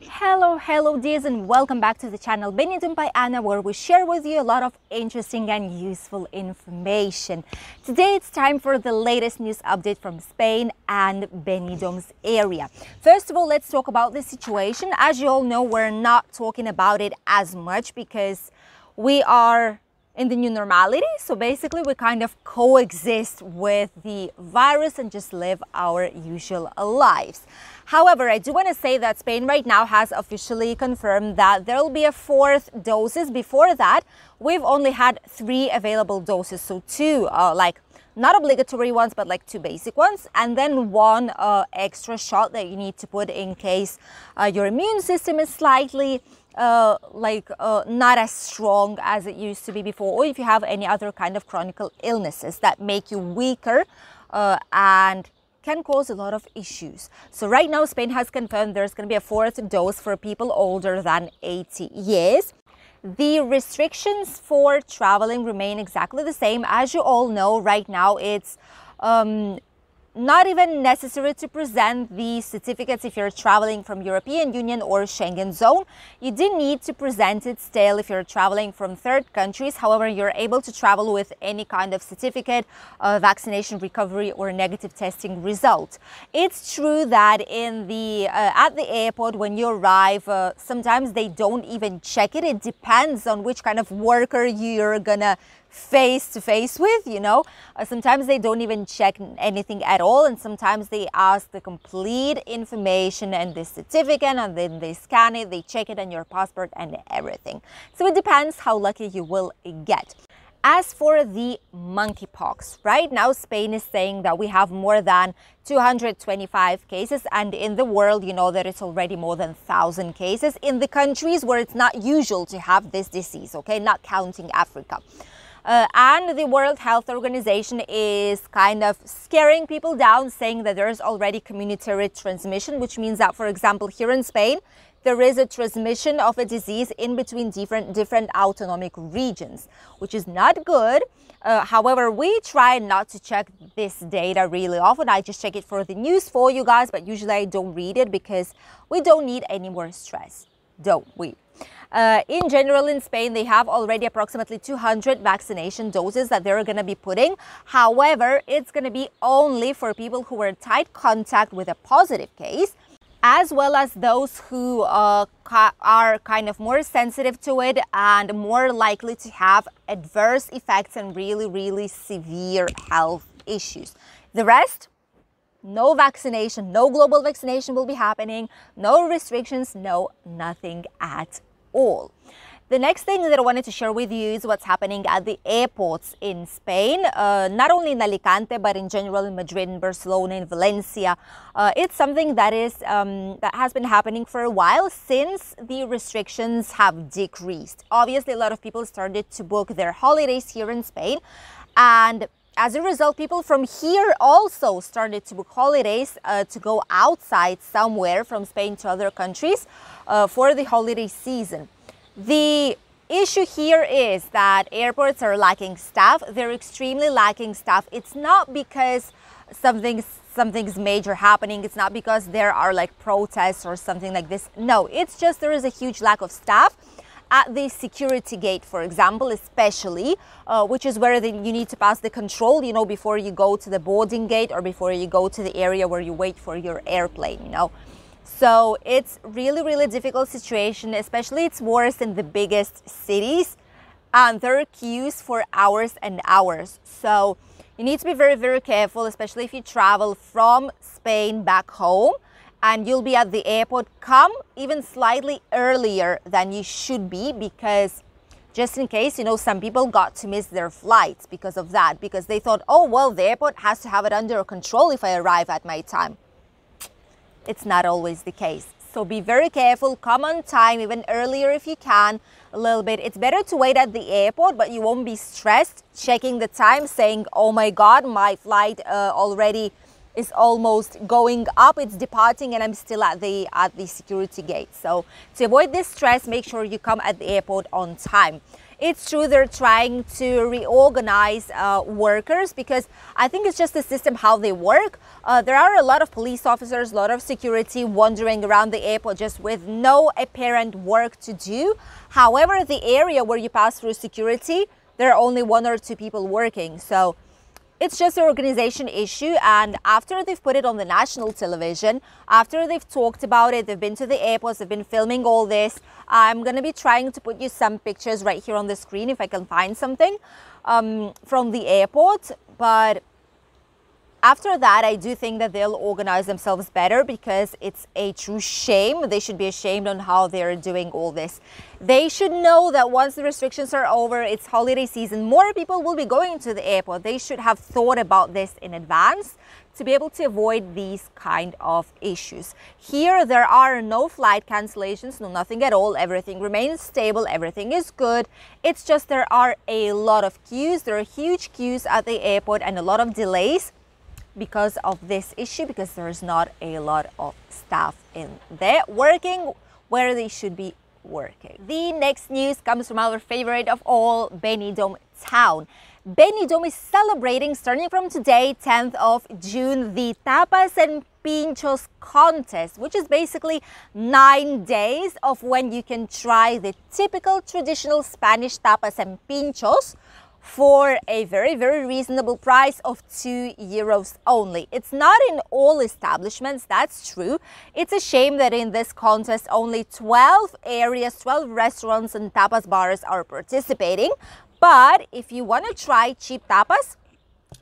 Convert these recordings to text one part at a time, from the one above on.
Hello dears, and welcome back to the channel Benidorm by Anna, where we share with you a lot of interesting and useful information. Today it's time for the latest news update from Spain and Benidorm's area. First of all, let's talk about the situation. As you all know, we're not talking about it as much because we are in the new normality. So basically we kind of coexist with the virus and just live our usual lives. However, I do want to say that Spain right now has officially confirmed that there will be a fourth doses. Before that, we've only had 3 available doses. So 2 not obligatory ones, but like 2 basic ones, and then 1 extra shot that you need to put in case your immune system is slightly not as strong as it used to be before, or if you have any other kind of chronic illnesses that make you weaker and can cause a lot of issues. So right now Spain has confirmed there's going to be a 4th dose for people older than 80 years. The restrictions for traveling remain exactly the same. As you all know, right now it's not even necessary to present the certificates if you're traveling from European Union or Schengen zone. You do need to present it still if you're traveling from third countries. However, you're able to travel with any kind of certificate, vaccination recovery or negative testing result. It's true that in the at the airport when you arrive, sometimes they don't even check it. It depends on which kind of worker you're gonna face to face with, you know. Sometimes they don't even check anything at all, and sometimes they ask the complete information and the certificate, and then they scan it, they check it on your passport and everything. So it depends how lucky you will get. As for the monkeypox, right now Spain is saying that we have more than 225 cases, and in the world, you know that it's already more than 1,000 cases in the countries where it's not usual to have this disease, okay, not counting Africa. And the World Health Organization is kind of scaring people down, saying that there's already community transmission, which means that, for example, here in Spain, there is a transmission of a disease in between different autonomic regions, which is not good. However, we try not to check this data really often. I just check it for the news for you guys, but usually I don't read it because we don't need any more stress, don't we? In general, in Spain, they have already approximately 200 vaccination doses that they're going to be putting. However, it's going to be only for people who were in tight contact with a positive case, as well as those who are kind of more sensitive to it and more likely to have adverse effects and really severe health issues. The rest, no vaccination, no global vaccination will be happening, no restrictions, no nothing at all. The next thing that I wanted to share with you is what's happening at the airports in Spain, not only in Alicante, but in general in Madrid, in Barcelona, in Valencia. It's something that is that has been happening for a while since the restrictions have decreased. Obviously, a lot of people started to book their holidays here in Spain, and as a result, people from here also started to book holidays to go outside somewhere from Spain to other countries for the holiday season. The issue here is that airports are lacking staff. They're extremely lacking staff. It's not because something's major happening. It's not because there are like protests or something like this. No, it's just there is a huge lack of staff at the security gate, for example, especially, which is where you need to pass the control, you know, before you go to the boarding gate or before you go to the area where you wait for your airplane, you know. So it's really difficult situation, especially it's worse in the biggest cities, and there are queues for hours and hours. So you need to be very careful, especially if you travel from Spain back home, and you'll be at the airport. Come even slightly earlier than you should be, because just in case, you know, some people got to miss their flights because of that, because they thought, oh, well, the airport has to have it under control if I arrive at my time. It's not always the case. So be very careful, come on time, even earlier if you can, a little bit. It's better to wait at the airport, but you won't be stressed checking the time, saying, oh my God, my flight already is almost going up, it's departing, and I'm still at the security gate. So to avoid this stress, make sure you come at the airport on time. It's true they're trying to reorganize workers, because I think it's just the system how they work. There are a lot of police officers, a lot of security wandering around the airport just with no apparent work to do. However, the area where you pass through security, there are only 1 or 2 people working. So it's just an organization issue, and after they've put it on the national television, after they've talked about it, they've been to the airports, they've been filming all this. I'm going to be trying to put you some pictures right here on the screen if I can find something from the airport. But after that, I do think that they'll organize themselves better, because it's a true shame. They should be ashamed on how they're doing all this. They should know that once the restrictions are over, it's holiday season, more people will be going to the airport. They should have thought about this in advance to be able to avoid these kind of issues. Here, there are no flight cancellations, no nothing at all. Everything remains stable. Everything is good. It's just there are a lot of queues. There are huge queues at the airport and a lot of delays because of this issue, because there's not a lot of staff in there working where they should be working. The next news comes from our favorite of all, Benidorm town. Benidorm is celebrating, starting from today, 10th of June, the Tapas and Pinchos contest, which is basically 9 days of when you can try the typical traditional Spanish tapas and pinchos for a very, very reasonable price of €2 only. It's not in all establishments, that's true. It's a shame that in this contest only 12 areas, 12 restaurants and tapas bars are participating. But if you want to try cheap tapas,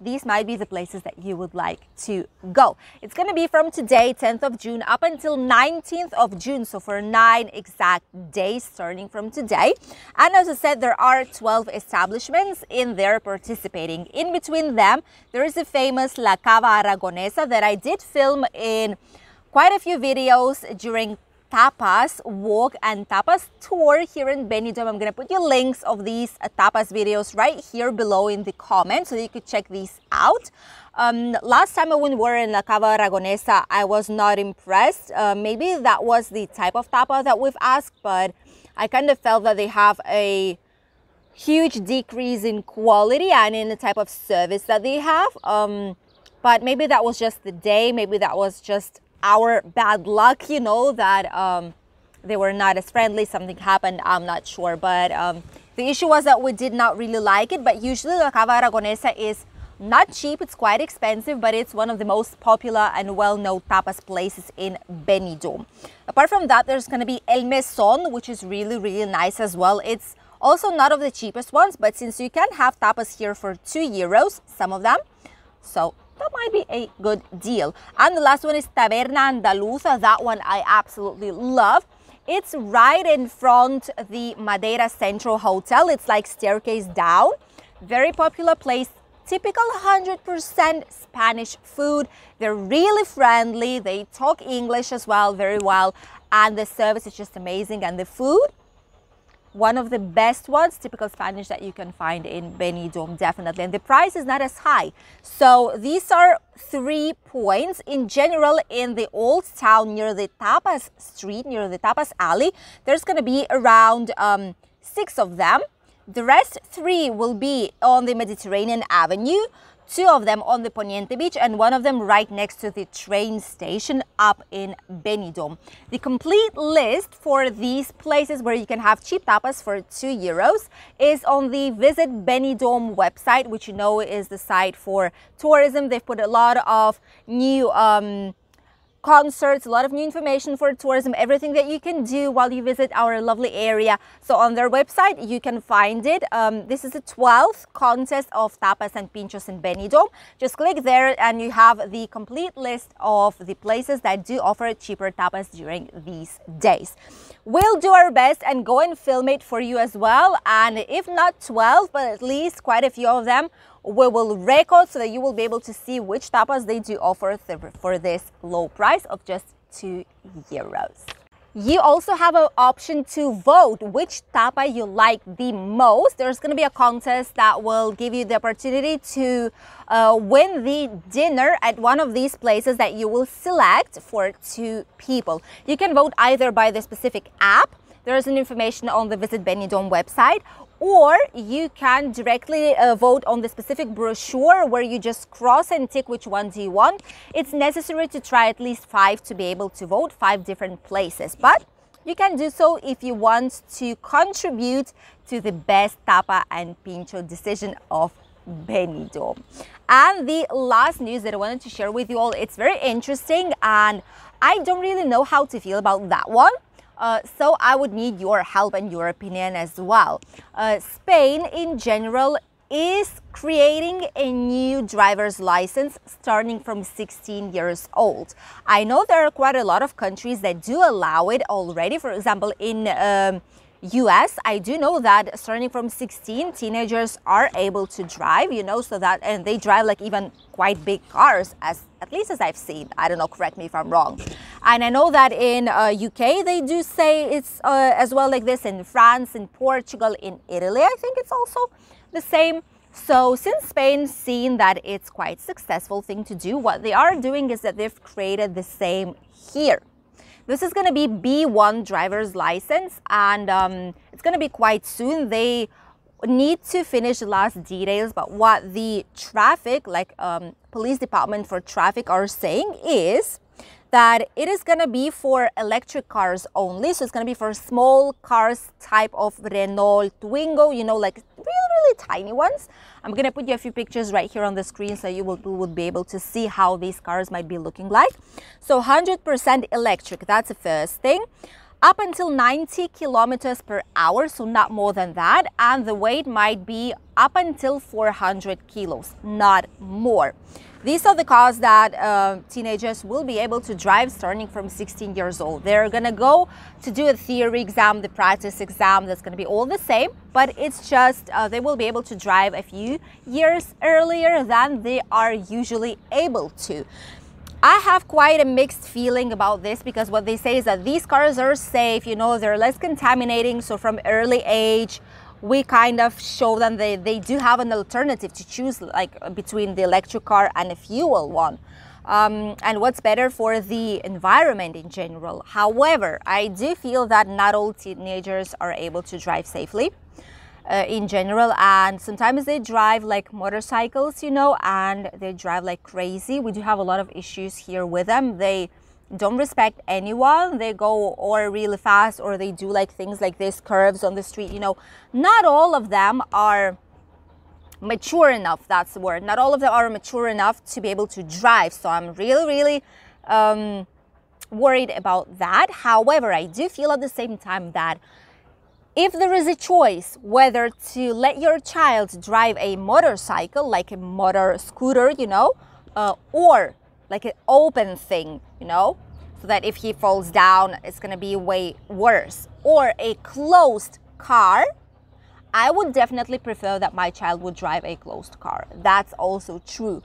these might be the places that you would like to go. It's going to be from today, 10th of June, up until 19th of June. So for 9 exact days starting from today. And as I said, there are 12 establishments in there participating. In between them, there is a famous La Cava Aragonesa that I did film in quite a few videos during Tapas walk and Tapas tour here in Benidorm. I'm going to put you links of these Tapas videos right here below in the comments so that you could check these out. Last time when we were in La Cava Aragonesa, I was not impressed. Maybe that was the type of tapa that we've asked, but I kind of felt that they have a huge decrease in quality and in the type of service that they have. But maybe that was just the day, maybe that was just our bad luck, you know, that they were not as friendly, something happened, I'm not sure. But the issue was that we did not really like it. But usually La Cava Aragonesa is not cheap, it's quite expensive, but it's one of the most popular and well-known tapas places in Benidorm. Apart from that, there's going to be El Meson, which is really, really nice as well. It's also not of the cheapest ones, but since you can have tapas here for €2, some of them, so that might be a good deal. And the last one is Taberna Andaluza. That one I absolutely love. It's right in front of the Madeira Central Hotel. It's like staircase down. Very popular place. Typical 100% Spanish food. They're really friendly. They talk English as well very well. And the service is just amazing. And the food, one of the best ones, typical Spanish that you can find in Benidorm, definitely. And the price is not as high. So these are 3 points. In general, in the old town near the Tapas Street, near the Tapas Alley, there's going to be around 6 of them. The rest 3 will be on the Mediterranean Avenue, 2 of them on the Poniente Beach, and 1 of them right next to the train station up in Benidorm. The complete list for these places where you can have cheap tapas for €2 is on the Visit Benidorm website, which you know is the site for tourism. They've put a lot of new concerts, a lot of new information for tourism, everything that you can do while you visit our lovely area. So on their website, you can find it. This is the 12th contest of tapas and pinchos in Benidorm. Just click there and you have the complete list of the places that do offer cheaper tapas during these days. We'll do our best and go and film it for you as well. And if not 12, but at least quite a few of them, we will record so that you will be able to see which tapas they do offer for this low price of just €2. You also have an option to vote which tapa you like the most. There's going to be a contest that will give you the opportunity to win the dinner at one of these places that you will select for 2 people. You can vote either by the specific app. There's an information on the Visit Benidorm website, or you can directly vote on the specific brochure where you just cross and tick which one do you want. It's necessary to try at least 5 to be able to vote, 5 different places, but you can do so if you want to contribute to the best tapa and pincho decision of Benidorm. And the last news that I wanted to share with you all, it's very interesting and I don't really know how to feel about that one. So I would need your help and your opinion as well. Spain in general is creating a new driver's license starting from 16 years old. I know there are quite a lot of countries that do allow it already. For example, in US, I do know that starting from 16, teenagers are able to drive, you know, so that, and they drive like even quite big cars, at least as I've seen. I don't know, correct me if I'm wrong. And I know that in UK, they do say it's as well like this. In France, in Portugal, in Italy, I think it's also the same. So since Spain's seen that it's quite a successful thing to do, what they are doing is that they've created the same here. This is going to be B1 driver's license, and it's going to be quite soon. They need to finish the last details, but what the traffic, like police department for traffic, are saying is that it is going to be for electric cars only. So it's going to be for small cars type of Renault Twingo, you know, like really tiny ones. I'm going to put you a few pictures right here on the screen so you would be able to see how these cars might be looking like. So 100% electric, that's the first thing. Up until 90 kilometers per hour, so not more than that. And the weight might be up until 400 kilos, not more. These are the cars that teenagers will be able to drive starting from 16 years old. They're going to go to do a theory exam, the practice exam, that's going to be all the same, but it's just they will be able to drive a few years earlier than they are usually able to. I have quite a mixed feeling about this because what they say is that these cars are safe, you know, they're less contaminating, so from early age, we kind of show them they do have an alternative to choose, like between the electric car and a fuel one. And what's better for the environment in general. However, I do feel that not all teenagers are able to drive safely in general. And sometimes they drive like motorcycles, you know, and they drive like crazy. We do have a lot of issues here with them. They don't respect anyone. They go or really fast, or they do like things like this, curves on the street, you know. Not all of them are mature enough, that's the word. Not all of them are mature enough to be able to drive. So I'm really worried about that. However, I do feel at the same time that if there is a choice whether to let your child drive a motorcycle, like a motor scooter, you know, or like an open thing, you know, so that if he falls down, it's going to be way worse, or a closed car, I would definitely prefer that my child would drive a closed car. That's also true.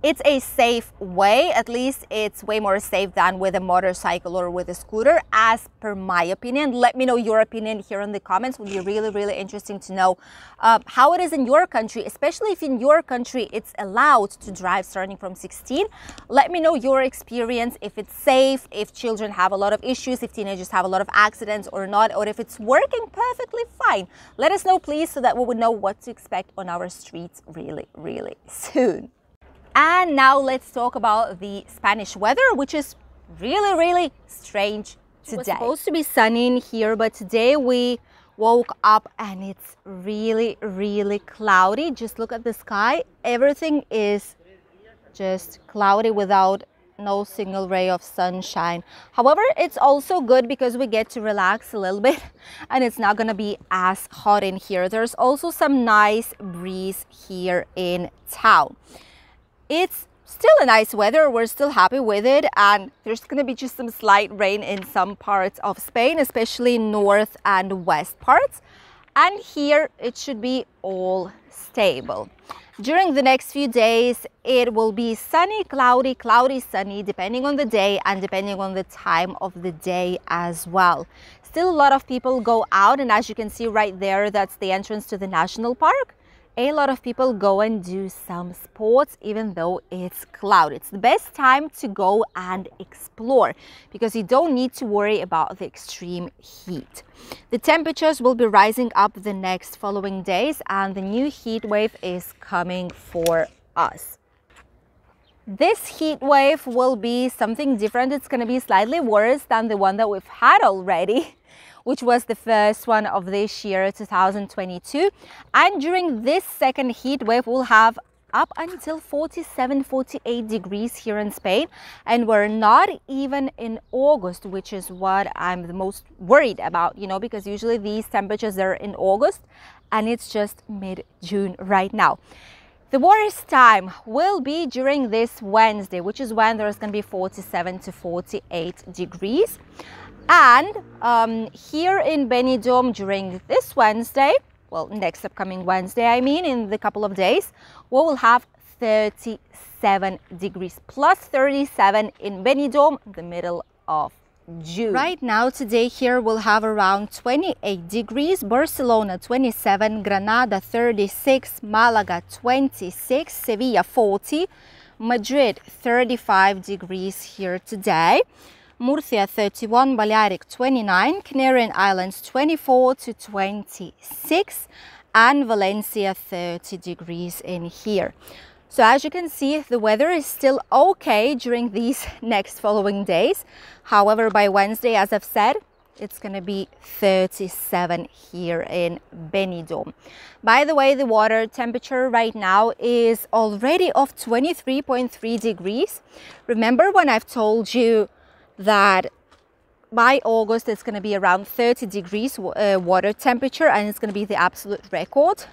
It's a safe way, at least it's way more safe than with a motorcycle or with a scooter, as per my opinion. Let me know your opinion here in the comments. It would be really interesting to know how it is in your country, especially if in your country it's allowed to drive starting from 16. Let me know your experience, if it's safe, if children have a lot of issues, if teenagers have a lot of accidents or not, or if it's working perfectly fine. Let us know, please, so that we would know what to expect on our streets really soon. And now let's talk about the Spanish weather, which is really strange today. It was supposed to be sunny in here, but today we woke up and it's really cloudy. Just look at the sky. Everything is just cloudy without no single ray of sunshine. However, it's also good because we get to relax a little bit and it's not going to be as hot in here. There's also some nice breeze here in town. It's still a nice weather. We're still happy with it, and there's going to be just some slight rain in some parts of Spain, especially north and west parts. And here it should be all stable. During the next few days, it will be sunny, cloudy, sunny, depending on the day and depending on the time of the day as well. Still a lot of people go out, and as you can see right there, that's the entrance to the national park. a lot of people go and do some sports even though it's cloudy. It's the best time to go and explore because you don't need to worry about the extreme heat. The temperatures will be rising up the next following days and the new heat wave is coming for us. This heat wave will be something different. It's going to be slightly worse than the one that we've had already, which was the first one of this year, 2022. And during this second heat wave, we'll have up until 47, 48 degrees here in Spain. And we're not even in August, which is what I'm the most worried about, you know, because usually these temperatures are in August and it's just mid-June right now. The worst time will be during this Wednesday, which is when there's going to be 47 to 48 degrees. And here in Benidorm during this Wednesday, well, next upcoming Wednesday, I mean, in the couple of days, we will have 37 degrees, plus 37 in Benidorm, the middle of June. Right now, today here we'll have around 28 degrees, Barcelona 27, Granada 36, Malaga 26, Sevilla 40, Madrid 35 degrees here today, Murcia 31, Balearic 29, Canarian Islands 24 to 26, and Valencia 30 degrees in here. So as you can see, the weather is still okay during these next following days. However, by Wednesday, as I've said, it's going to be 37 here in Benidorm. By the way, the water temperature right now is already of 23.3 degrees. Remember when I've told you that by August it's going to be around 30 degrees water temperature and it's going to be the absolute record?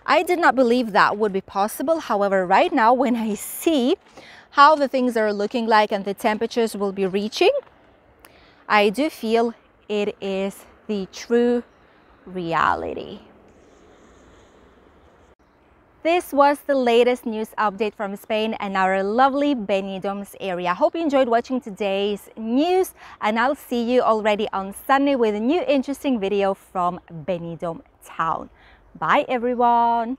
I did not believe that would be possible. However, right now when I see how the things are looking like and the temperatures will be reaching, I do feel it is the true reality. This was the latest news update from Spain and our lovely Benidorm's area. I hope you enjoyed watching today's news and I'll see you already on Sunday with a new interesting video from Benidorm town. Bye everyone!